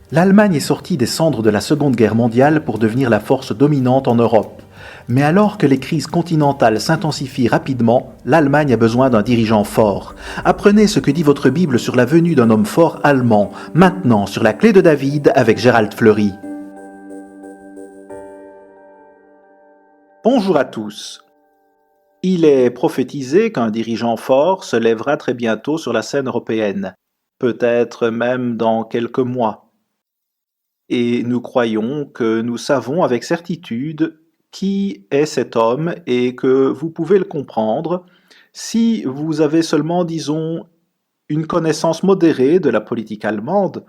L'Allemagne est sortie des cendres de la Seconde Guerre mondiale pour devenir la force dominante en Europe. Mais alors que les crises continentales s'intensifient rapidement, l'Allemagne a besoin d'un dirigeant fort. Apprenez ce que dit votre Bible sur la venue d'un homme fort allemand, maintenant sur la clé de David avec Gérald Fleury. Bonjour à tous. Il est prophétisé qu'un dirigeant fort se lèvera très bientôt sur la scène européenne, peut-être même dans quelques mois. Et nous croyons que nous savons avec certitude qui est cet homme et que vous pouvez le comprendre si vous avez seulement, disons, une connaissance modérée de la politique allemande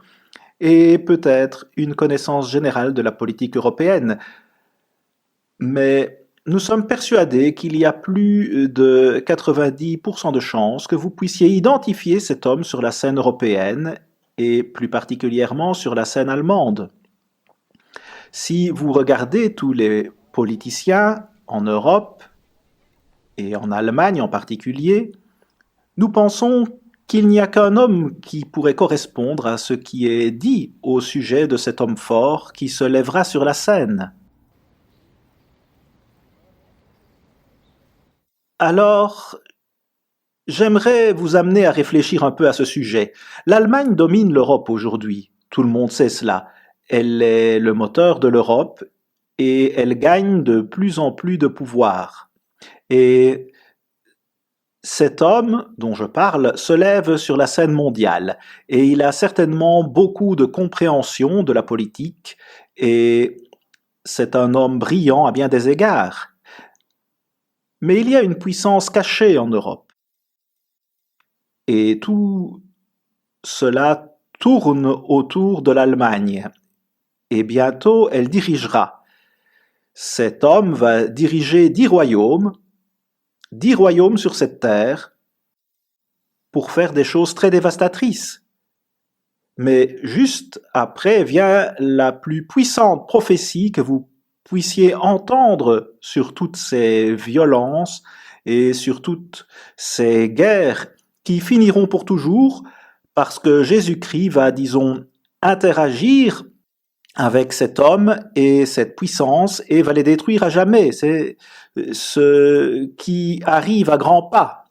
et peut-être une connaissance générale de la politique européenne. Mais nous sommes persuadés qu'il y a plus de 90% de chances que vous puissiez identifier cet homme sur la scène européenne et plus particulièrement sur la scène allemande. Si vous regardez tous les politiciens en Europe et en Allemagne en particulier, nous pensons qu'il n'y a qu'un homme qui pourrait correspondre à ce qui est dit au sujet de cet homme fort qui se lèvera sur la scène. Alors, j'aimerais vous amener à réfléchir un peu à ce sujet. L'Allemagne domine l'Europe aujourd'hui, tout le monde sait cela. Elle est le moteur de l'Europe et elle gagne de plus en plus de pouvoir. Et cet homme dont je parle se lève sur la scène mondiale et il a certainement beaucoup de compréhension de la politique et c'est un homme brillant à bien des égards. Mais il y a une puissance cachée en Europe. Et tout cela tourne autour de l'Allemagne. Et bientôt, elle dirigera. Cet homme va diriger 10 royaumes sur cette terre, pour faire des choses très dévastatrices. Mais juste après vient la plus puissante prophétie que vous puissiez entendre sur toutes ces violences et sur toutes ces guerres qui finiront pour toujours parce que Jésus-Christ va, disons, interagir avec cet homme et cette puissance et va les détruire à jamais. C'est ce qui arrive à grands pas.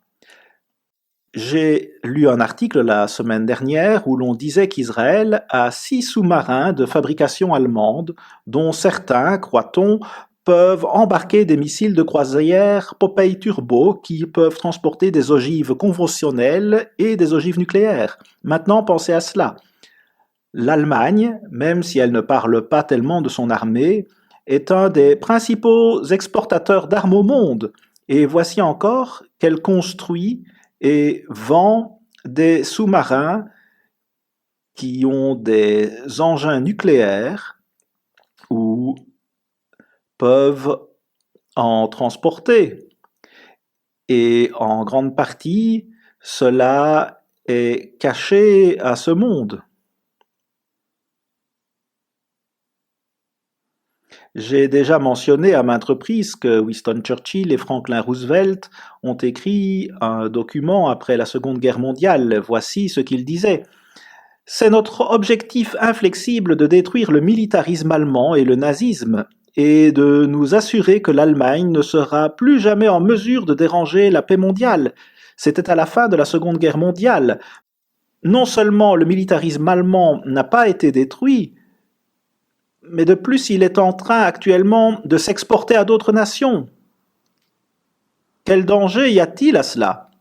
J'ai lu un article la semaine dernière où l'on disait qu'Israël a 6 sous-marins de fabrication allemande, dont certains, croit-on, peuvent embarquer des missiles de croisière Popeye Turbo qui peuvent transporter des ogives conventionnelles et des ogives nucléaires. Maintenant, pensez à cela. L'Allemagne, même si elle ne parle pas tellement de son armée, est un des principaux exportateurs d'armes au monde. Et voici encore qu'elle construit et vend des sous-marins qui ont des engins nucléaires ou peuvent en transporter. Et en grande partie, cela est caché à ce monde. J'ai déjà mentionné à maintes reprises que Winston Churchill et Franklin Roosevelt ont écrit un document après la Seconde Guerre mondiale. Voici ce qu'ils disaient. C'est notre objectif inflexible de détruire le militarisme allemand et le nazisme, et de nous assurer que l'Allemagne ne sera plus jamais en mesure de déranger la paix mondiale. C'était à la fin de la Seconde Guerre mondiale. Non seulement le militarisme allemand n'a pas été détruit, mais de plus il est en train actuellement de s'exporter à d'autres nations. Quel danger y a-t-il à cela?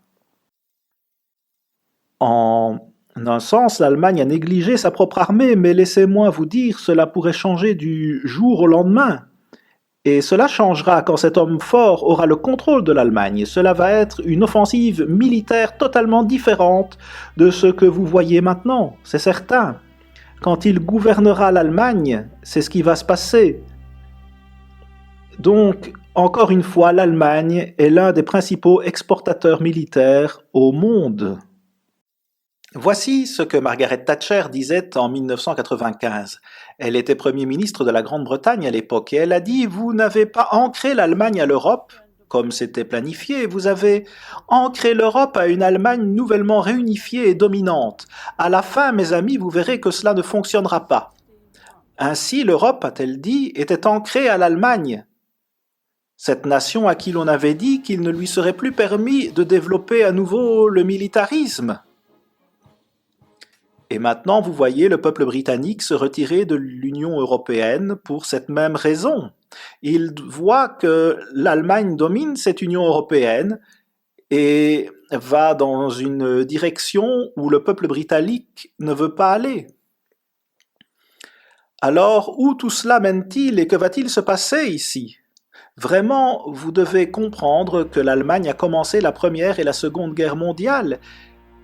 En un sens, l'Allemagne a négligé sa propre armée, mais laissez-moi vous dire, cela pourrait changer du jour au lendemain. Et cela changera quand cet homme fort aura le contrôle de l'Allemagne. Cela va être une offensive militaire totalement différente de ce que vous voyez maintenant, c'est certain. Quand il gouvernera l'Allemagne, c'est ce qui va se passer. Donc, encore une fois, l'Allemagne est l'un des principaux exportateurs militaires au monde. Voici ce que Margaret Thatcher disait en 1995. Elle était Premier ministre de la Grande-Bretagne à l'époque et elle a dit « Vous n'avez pas ancré l'Allemagne à l'Europe, comme c'était planifié. Vous avez ancré l'Europe à une Allemagne nouvellement réunifiée et dominante. À la fin, mes amis, vous verrez que cela ne fonctionnera pas. Ainsi, l'Europe, a-t-elle dit, était ancrée à l'Allemagne. Cette nation à qui l'on avait dit qu'il ne lui serait plus permis de développer à nouveau le militarisme. Et maintenant, vous voyez le peuple britannique se retirer de l'Union européenne pour cette même raison. Il voit que l'Allemagne domine cette Union européenne et va dans une direction où le peuple britannique ne veut pas aller. Alors, où tout cela mène-t-il et que va-t-il se passer ici? Vraiment, vous devez comprendre que l'Allemagne a commencé la Première et la Seconde Guerre mondiale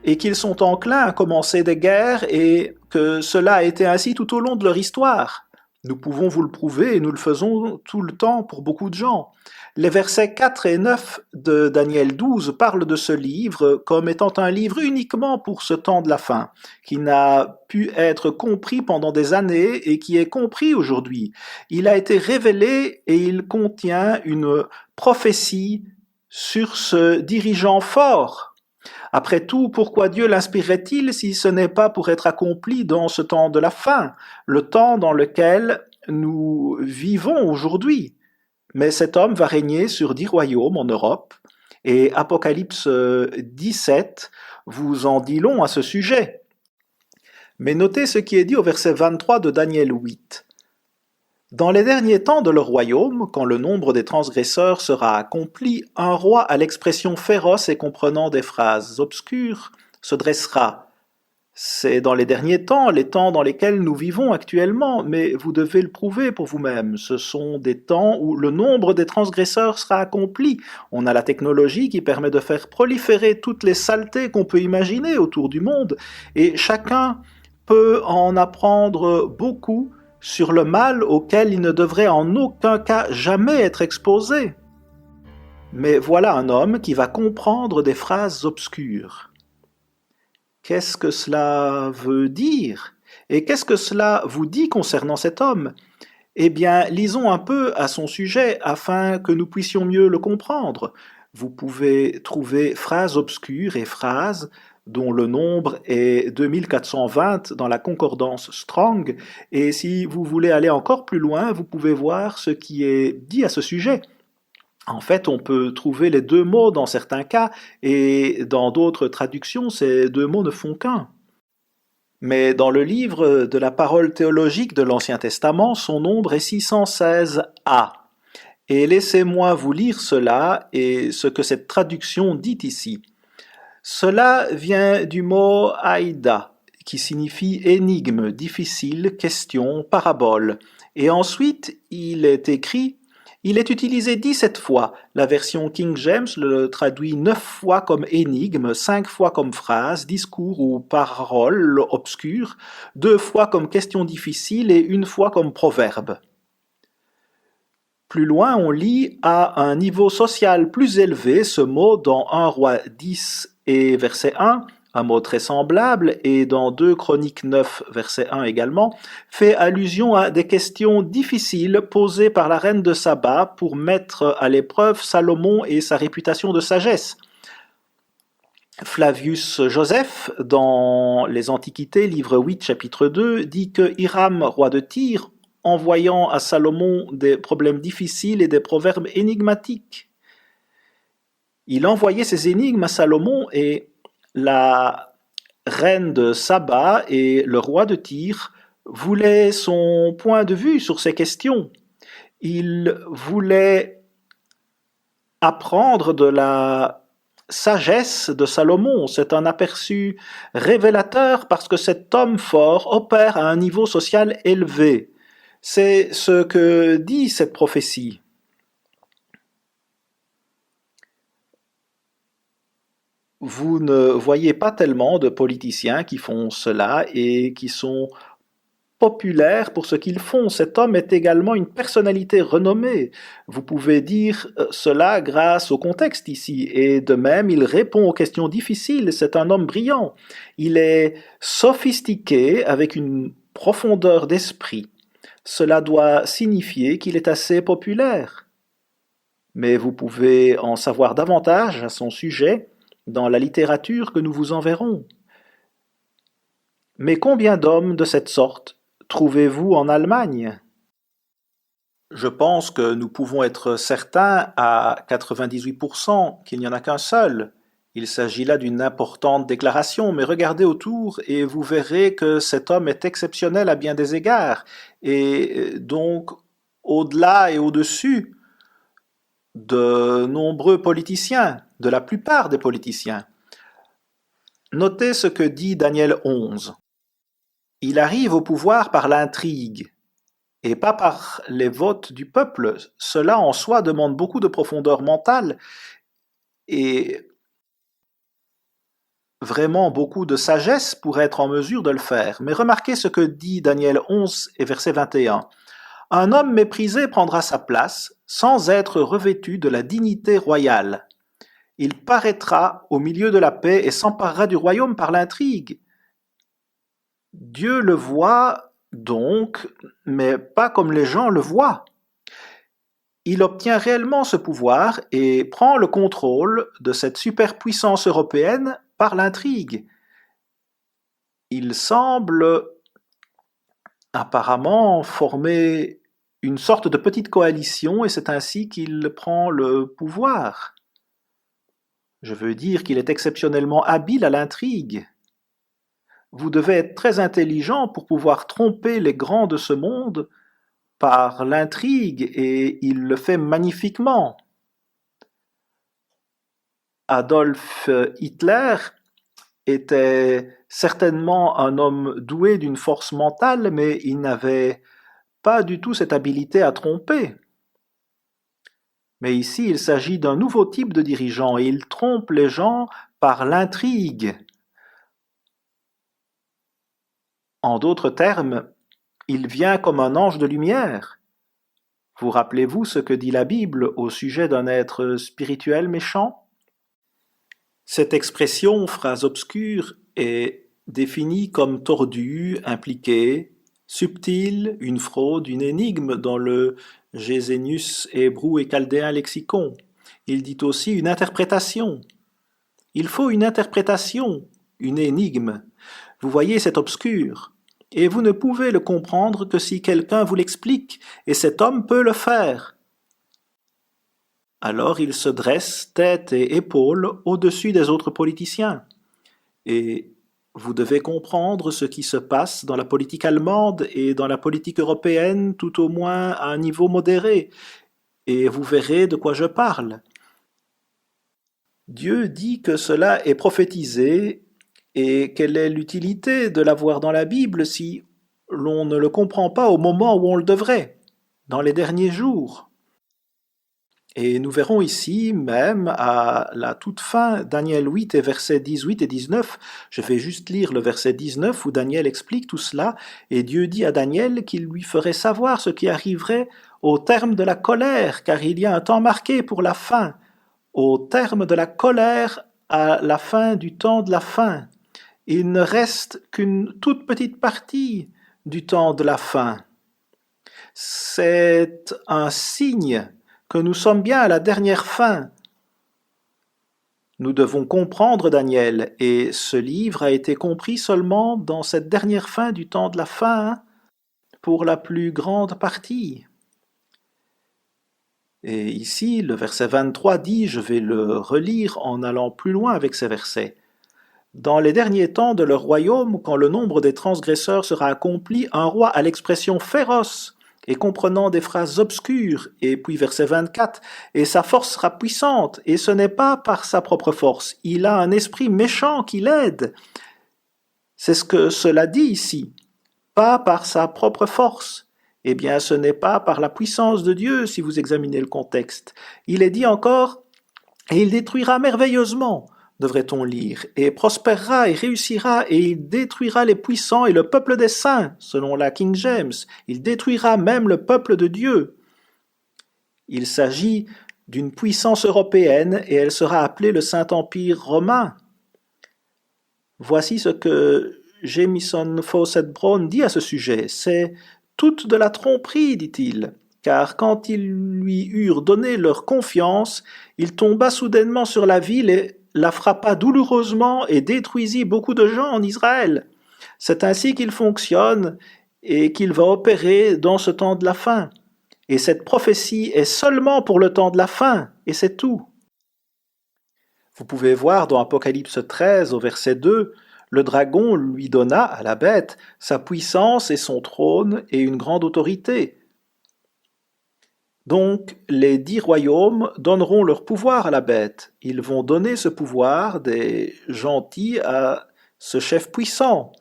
et qu'ils sont enclins à commencer des guerres et que cela a été ainsi tout au long de leur histoire. Nous pouvons vous le prouver et nous le faisons tout le temps pour beaucoup de gens. Les versets 4 et 9 de Daniel 12 parlent de ce livre comme étant un livre uniquement pour ce temps de la fin, qui n'a pu être compris pendant des années et qui est compris aujourd'hui. Il a été révélé et il contient une prophétie sur ce dirigeant fort. Après tout, pourquoi Dieu l'inspirait-il si ce n'est pas pour être accompli dans ce temps de la fin, le temps dans lequel nous vivons aujourd'hui? Mais cet homme va régner sur 10 royaumes en Europe, et Apocalypse 17 vous en dit long à ce sujet. Mais notez ce qui est dit au verset 23 de Daniel 8. Dans les derniers temps de leur royaume, quand le nombre des transgresseurs sera accompli, un roi à l'expression féroce et comprenant des phrases obscures se dressera. C'est dans les derniers temps, les temps dans lesquels nous vivons actuellement, mais vous devez le prouver pour vous-même. Ce sont des temps où le nombre des transgresseurs sera accompli. On a la technologie qui permet de faire proliférer toutes les saletés qu'on peut imaginer autour du monde, et chacun peut en apprendre beaucoup sur le mal auquel il ne devrait en aucun cas jamais être exposé. Mais voilà un homme qui va comprendre des phrases obscures. Qu'est-ce que cela veut dire? Et qu'est-ce que cela vous dit concernant cet homme? Eh bien, lisons un peu à son sujet afin que nous puissions mieux le comprendre. Vous pouvez trouver phrases obscures et phrases dont le nombre est 2420 dans la concordance Strong, et si vous voulez aller encore plus loin, vous pouvez voir ce qui est dit à ce sujet. En fait, on peut trouver les deux mots dans certains cas, et dans d'autres traductions, ces deux mots ne font qu'un. Mais dans le livre de la parole théologique de l'Ancien Testament, son nombre est 616a. Et laissez-moi vous lire cela et ce que cette traduction dit ici. Cela vient du mot aïda, qui signifie énigme, difficile, question, parabole. Et ensuite, il est écrit, il est utilisé 17 fois. La version King James le traduit 9 fois comme énigme, 5 fois comme phrase, discours ou parole obscure, 2 fois comme question difficile et 1 fois comme proverbe. Plus loin, on lit à un niveau social plus élevé ce mot dans 1 Roi 10 et verset 1, un mot très semblable, et dans 2 Chroniques 9, verset 1 également, fait allusion à des questions difficiles posées par la reine de Saba pour mettre à l'épreuve Salomon et sa réputation de sagesse. Flavius Joseph, dans les Antiquités, livre 8, chapitre 2, dit que Hiram, roi de Tyr, envoyant à Salomon des problèmes difficiles et des proverbes énigmatiques. Il envoyait ces énigmes à Salomon et la reine de Saba et le roi de Tyr voulaient son point de vue sur ces questions. Ils voulaient apprendre de la sagesse de Salomon. C'est un aperçu révélateur parce que cet homme fort opère à un niveau social élevé. C'est ce que dit cette prophétie. Vous ne voyez pas tellement de politiciens qui font cela et qui sont populaires pour ce qu'ils font. Cet homme est également une personnalité renommée. Vous pouvez dire cela grâce au contexte ici. Et de même, il répond aux questions difficiles. C'est un homme brillant. Il est sophistiqué avec une profondeur d'esprit. Cela doit signifier qu'il est assez populaire. mais vous pouvez en savoir davantage à son sujet dans la littérature que nous vous enverrons. Mais combien d'hommes de cette sorte trouvez-vous en Allemagne? Je pense que nous pouvons être certains à 98% qu'il n'y en a qu'un seul. Il s'agit là d'une importante déclaration, mais regardez autour et vous verrez que cet homme est exceptionnel à bien des égards, et donc au-delà et au-dessus de nombreux politiciens, de la plupart des politiciens. Notez ce que dit Daniel 11. Il arrive au pouvoir par l'intrigue, et pas par les votes du peuple. Cela en soi demande beaucoup de profondeur mentale et vraiment beaucoup de sagesse pour être en mesure de le faire. Mais remarquez ce que dit Daniel 11 et verset 21. Un homme méprisé prendra sa place sans être revêtu de la dignité royale. Il paraîtra au milieu de la paix et s'emparera du royaume par l'intrigue. Dieu le voit donc, mais pas comme les gens le voient. Il obtient réellement ce pouvoir et prend le contrôle de cette superpuissance européenne par l'intrigue. Il semble apparemment former une sorte de petite coalition et c'est ainsi qu'il prend le pouvoir. Je veux dire qu'il est exceptionnellement habile à l'intrigue. Vous devez être très intelligent pour pouvoir tromper les grands de ce monde par l'intrigue et il le fait magnifiquement. Adolf Hitler était certainement un homme doué d'une force mentale, mais il n'avait pas du tout cette habileté à tromper. Mais ici, il s'agit d'un nouveau type de dirigeant et il trompe les gens par l'intrigue. En d'autres termes, il vient comme un ange de lumière. Vous rappelez-vous ce que dit la Bible au sujet d'un être spirituel méchant? Cette expression, phrase obscure, est définie comme tordue, impliquée, subtile, une fraude, une énigme dans le Gesenius hébreu et chaldéen lexicon. Il dit aussi une interprétation. Il faut une interprétation, une énigme. Vous voyez, c'est obscur. Et vous ne pouvez le comprendre que si quelqu'un vous l'explique, et cet homme peut le faire. Alors il se dresse tête et épaules au-dessus des autres politiciens. Et vous devez comprendre ce qui se passe dans la politique allemande et dans la politique européenne, tout au moins à un niveau modéré, et vous verrez de quoi je parle. Dieu dit que cela est prophétisé, et quelle est l'utilité de l'avoir dans la Bible si l'on ne le comprend pas au moment où on le devrait, dans les derniers jours? Et nous verrons ici, même à la toute fin, Daniel 8 et versets 18 et 19, je vais juste lire le verset 19 où Daniel explique tout cela, et Dieu dit à Daniel qu'il lui ferait savoir ce qui arriverait au terme de la colère, car il y a un temps marqué pour la fin, au terme de la colère à la fin du temps de la fin. Il ne reste qu'une toute petite partie du temps de la fin. C'est un signe que nous sommes bien à la dernière fin. Nous devons comprendre Daniel, et ce livre a été compris seulement dans cette dernière fin du temps de la fin, pour la plus grande partie. Et ici, le verset 23 dit, je vais le relire en allant plus loin avec ces versets. Dans les derniers temps de leur royaume, quand le nombre des transgresseurs sera accompli, un roi à l'expression féroce et comprenant des phrases obscures, et puis verset 24, et sa force sera puissante, et ce n'est pas par sa propre force, il a un esprit méchant qui l'aide. C'est ce que cela dit ici, pas par sa propre force. Eh bien, ce n'est pas par la puissance de Dieu, si vous examinez le contexte. Il est dit encore, et il détruira merveilleusement, devrait-on lire, et prospérera et réussira, et il détruira les puissants et le peuple des saints, selon la King James. Il détruira même le peuple de Dieu. Il s'agit d'une puissance européenne et elle sera appelée le Saint-Empire romain. Voici ce que Jamieson Fawcett Brown dit à ce sujet. C'est toute de la tromperie, dit-il. car quand ils lui eurent donné leur confiance, il tomba soudainement sur la ville et la frappa douloureusement et détruisit beaucoup de gens en Israël. C'est ainsi qu'il fonctionne et qu'il va opérer dans ce temps de la fin. Et cette prophétie est seulement pour le temps de la fin, et c'est tout. Vous pouvez voir dans Apocalypse 13 au verset 2, le dragon lui donna à la bête sa puissance et son trône et une grande autorité. Donc les 10 royaumes donneront leur pouvoir à la bête. Ils vont donner ce pouvoir des gentils à ce chef puissant,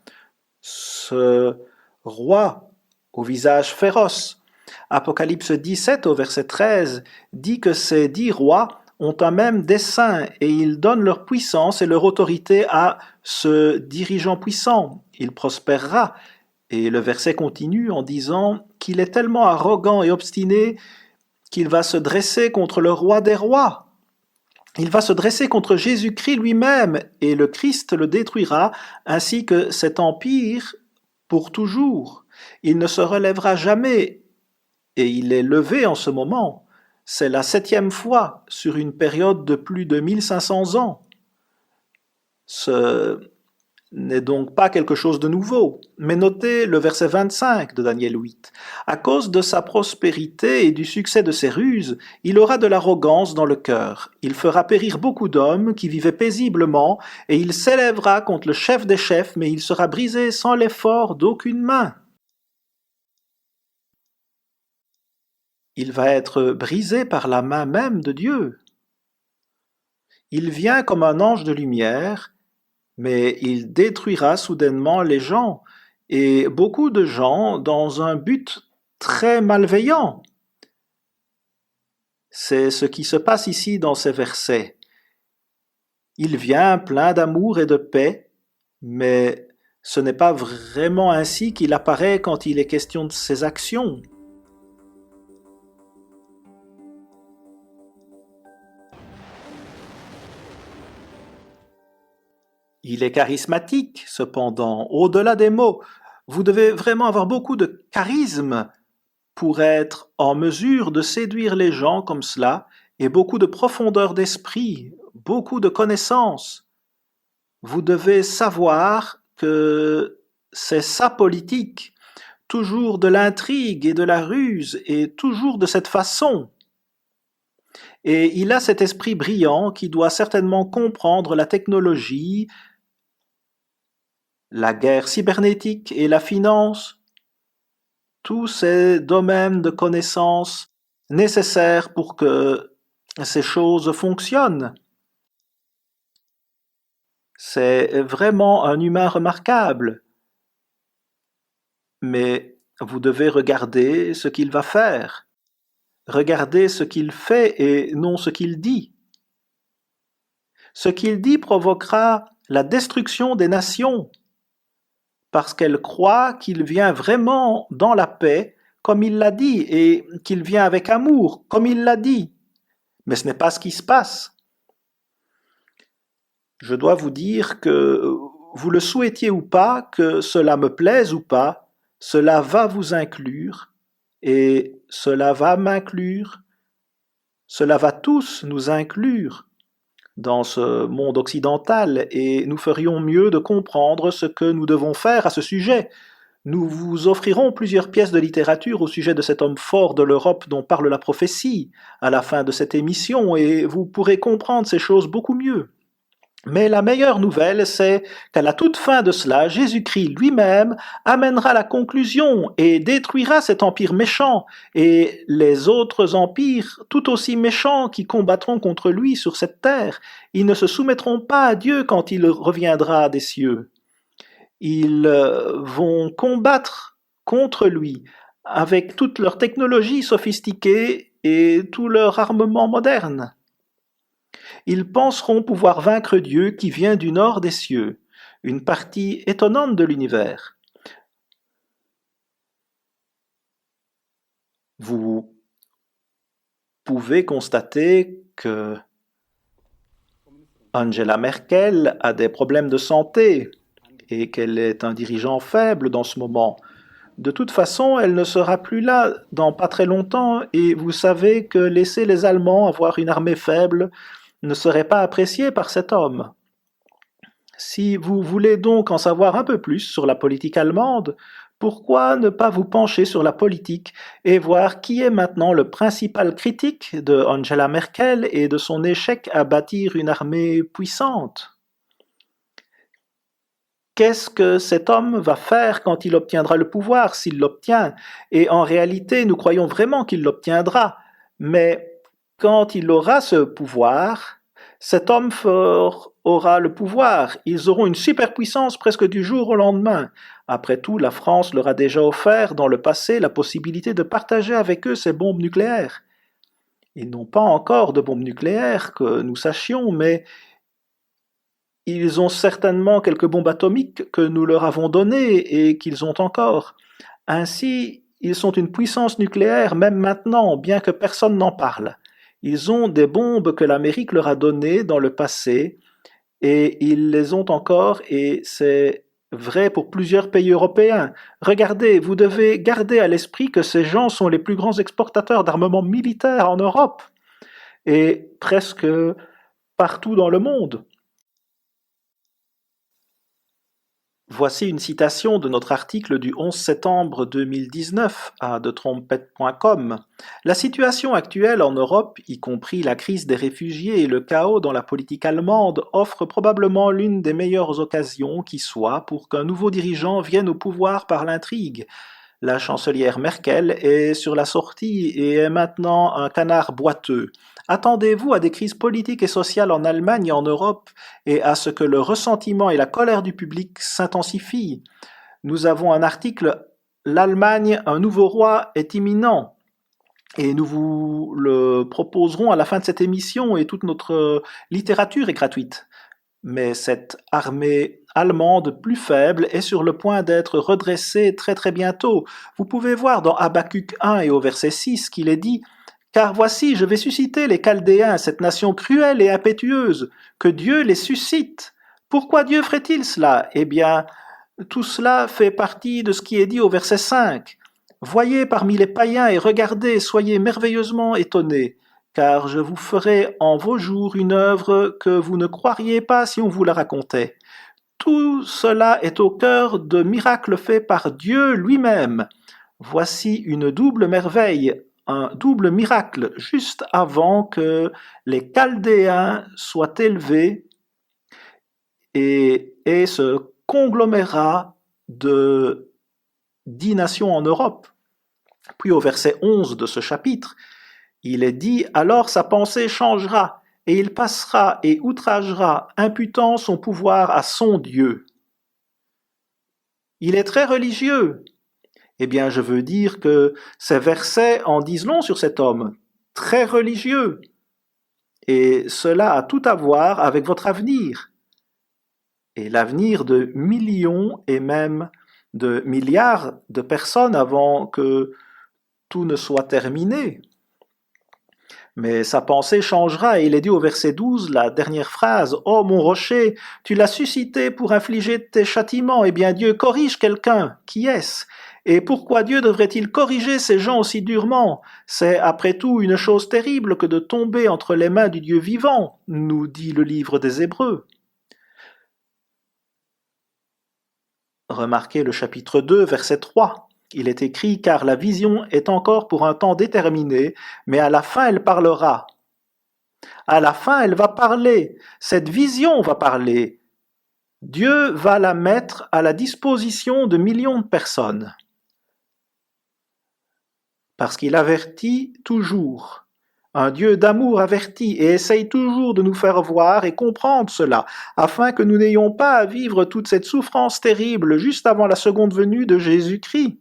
ce roi au visage féroce. Apocalypse 17 au verset 13 dit que ces 10 rois ont un même dessein et ils donnent leur puissance et leur autorité à ce dirigeant puissant. Il prospérera. Et le verset continue en disant qu'il est tellement arrogant et obstiné qu'il va se dresser contre le roi des rois. Il va se dresser contre Jésus-Christ lui-même et le Christ le détruira ainsi que cet empire pour toujours. Il ne se relèvera jamais et il est levé en ce moment. C'est la 7e fois sur une période de plus de 1500 ans. Ce n'est donc pas quelque chose de nouveau. Mais notez le verset 25 de Daniel 8. À cause de sa prospérité et du succès de ses ruses, il aura de l'arrogance dans le cœur. Il fera périr beaucoup d'hommes qui vivaient paisiblement, et il s'élèvera contre le chef des chefs, mais il sera brisé sans l'effort d'aucune main. Il va être brisé par la main même de Dieu. Il vient comme un ange de lumière, mais il détruira soudainement les gens, et beaucoup de gens dans un but très malveillant. C'est ce qui se passe ici dans ces versets. Il vient plein d'amour et de paix, mais ce n'est pas vraiment ainsi qu'il apparaît quand il est question de ses actions. Il est charismatique, cependant, au-delà des mots. Vous devez vraiment avoir beaucoup de charisme pour être en mesure de séduire les gens comme cela, et beaucoup de profondeur d'esprit, beaucoup de connaissances. Vous devez savoir que c'est sa politique, toujours de l'intrigue et de la ruse, et toujours de cette façon. Et il a cet esprit brillant qui doit certainement comprendre la technologie, la guerre cybernétique et la finance, tous ces domaines de connaissances nécessaires pour que ces choses fonctionnent. C'est vraiment un humain remarquable. Mais vous devez regarder ce qu'il va faire. Regardez ce qu'il fait et non ce qu'il dit. Ce qu'il dit provoquera la destruction des nations, parce qu'elles croient qu'il vient vraiment dans la paix, comme il l'a dit, et qu'il vient avec amour, comme il l'a dit. Mais ce n'est pas ce qui se passe. Je dois vous dire que vous le souhaitiez ou pas, que cela me plaise ou pas, cela va vous inclure, et cela va m'inclure, cela va tous nous inclure dans ce monde occidental, et nous ferions mieux de comprendre ce que nous devons faire à ce sujet. Nous vous offrirons plusieurs pièces de littérature au sujet de cet homme fort de l'Europe dont parle la prophétie à la fin de cette émission, et vous pourrez comprendre ces choses beaucoup mieux. Mais la meilleure nouvelle, c'est qu'à la toute fin de cela, Jésus-Christ lui-même amènera la conclusion et détruira cet empire méchant et les autres empires tout aussi méchants qui combattront contre lui sur cette terre. Ils ne se soumettront pas à Dieu quand il reviendra des cieux. Ils vont combattre contre lui avec toute leur technologie sophistiquée et tout leur armement moderne. Ils penseront pouvoir vaincre Dieu qui vient du nord des cieux, une partie étonnante de l'univers. Vous pouvez constater que Angela Merkel a des problèmes de santé et qu'elle est un dirigeant faible dans ce moment. De toute façon, elle ne sera plus là dans pas très longtemps, et vous savez que laisser les Allemands avoir une armée faible ne serait pas apprécié par cet homme. Si vous voulez donc en savoir un peu plus sur la politique allemande, pourquoi ne pas vous pencher sur la politique et voir qui est maintenant le principal critique de Angela Merkel et de son échec à bâtir une armée puissante? Qu'est-ce que cet homme va faire quand il obtiendra le pouvoir, s'il l'obtient? Et en réalité, nous croyons vraiment qu'il l'obtiendra. Mais quand il aura ce pouvoir, cet homme fort aura le pouvoir. Ils auront une superpuissance presque du jour au lendemain. Après tout, la France leur a déjà offert dans le passé la possibilité de partager avec eux ses bombes nucléaires. Ils n'ont pas encore de bombes nucléaires que nous sachions, mais ils ont certainement quelques bombes atomiques que nous leur avons données et qu'ils ont encore. Ainsi, ils sont une puissance nucléaire même maintenant, bien que personne n'en parle. Ils ont des bombes que l'Amérique leur a données dans le passé et ils les ont encore et c'est vrai pour plusieurs pays européens. Regardez, vous devez garder à l'esprit que ces gens sont les plus grands exportateurs d'armements militaires en Europe et presque partout dans le monde. Voici une citation de notre article du 11 septembre 2019 à detrompette.com. La situation actuelle en Europe, y compris la crise des réfugiés et le chaos dans la politique allemande, offre probablement l'une des meilleures occasions qui soit pour qu'un nouveau dirigeant vienne au pouvoir par l'intrigue. La chancelière Merkel est sur la sortie et est maintenant un canard boiteux. Attendez-vous à des crises politiques et sociales en Allemagne et en Europe et à ce que le ressentiment et la colère du public s'intensifient. Nous avons un article L'Allemagne, un nouveau roi est imminent. Et nous vous le proposerons à la fin de cette émission et toute notre littérature est gratuite. Mais cette armée allemande plus faible est sur le point d'être redressée très très bientôt. Vous pouvez voir dans Habakkuk 1 et au verset 6 qu'il est dit « Car voici, je vais susciter les Chaldéens, cette nation cruelle et impétueuse, que Dieu les suscite. » Pourquoi Dieu ferait-il cela? Eh bien, tout cela fait partie de ce qui est dit au verset 5. « Voyez parmi les païens et regardez, soyez merveilleusement étonnés. » Car je vous ferai en vos jours une œuvre que vous ne croiriez pas si on vous la racontait. Tout cela est au cœur de miracles faits par Dieu lui-même. Voici une double merveille, un double miracle, juste avant que les Chaldéens soient élevés et ce conglomérat de 10 nations en Europe. Puis au verset 11 de ce chapitre, il est dit « Alors sa pensée changera, et il passera et outragera, imputant son pouvoir à son Dieu. » Il est très religieux. Eh bien, je veux dire que ces versets en disent long sur cet homme, très religieux. Et cela a tout à voir avec votre avenir. Et l'avenir de millions et même de milliards de personnes avant que tout ne soit terminé. Mais sa pensée changera et il est dit au verset 12, la dernière phrase, « Oh mon rocher, tu l'as suscité pour infliger tes châtiments, eh bien Dieu corrige quelqu'un, qui est-ce? Et pourquoi Dieu devrait-il corriger ces gens aussi durement? C'est après tout une chose terrible que de tomber entre les mains du Dieu vivant, nous dit le livre des Hébreux. » Remarquez le chapitre 2, verset 3. Il est écrit « Car la vision est encore pour un temps déterminé, mais à la fin elle parlera. » À la fin elle va parler. Cette vision va parler. Dieu va la mettre à la disposition de millions de personnes. Parce qu'il avertit toujours. Un Dieu d'amour avertit et essaye toujours de nous faire voir et comprendre cela, afin que nous n'ayons pas à vivre toute cette souffrance terrible juste avant la seconde venue de Jésus-Christ.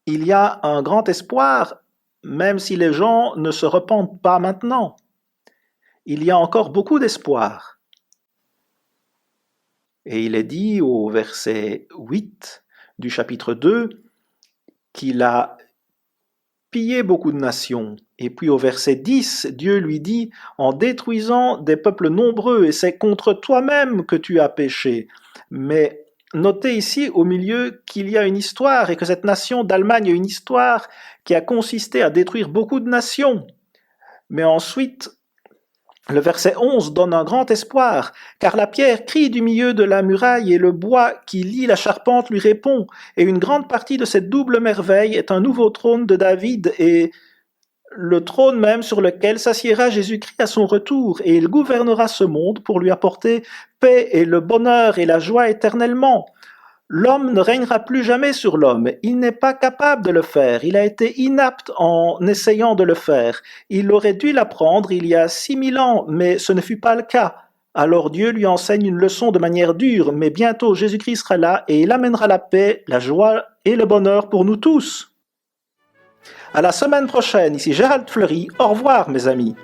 Il y a un grand espoir, même si les gens ne se repentent pas maintenant. Il y a encore beaucoup d'espoir. Et il est dit au verset 8 du chapitre 2 qu'il a pillé beaucoup de nations. Et puis au verset 10, Dieu lui dit « En détruisant des peuples nombreux, et c'est contre toi-même que tu as péché. » Mais Notez ici au milieu qu'il y a une histoire et que cette nation d'Allemagne a une histoire qui a consisté à détruire beaucoup de nations. Mais ensuite, le verset 11 donne un grand espoir, car la pierre crie du milieu de la muraille et le bois qui lie la charpente lui répond, et une grande partie de cette double merveille est un nouveau trône de David et le trône même sur lequel s'assiera Jésus-Christ à son retour, et il gouvernera ce monde pour lui apporter paix et le bonheur et la joie éternellement. L'homme ne régnera plus jamais sur l'homme, il n'est pas capable de le faire, il a été inapte en essayant de le faire. Il aurait dû l'apprendre il y a 6000 ans, mais ce ne fut pas le cas. Alors Dieu lui enseigne une leçon de manière dure, mais bientôt Jésus-Christ sera là et il amènera la paix, la joie et le bonheur pour nous tous. À la semaine prochaine, ici Gérald Fleury, au revoir mes amis.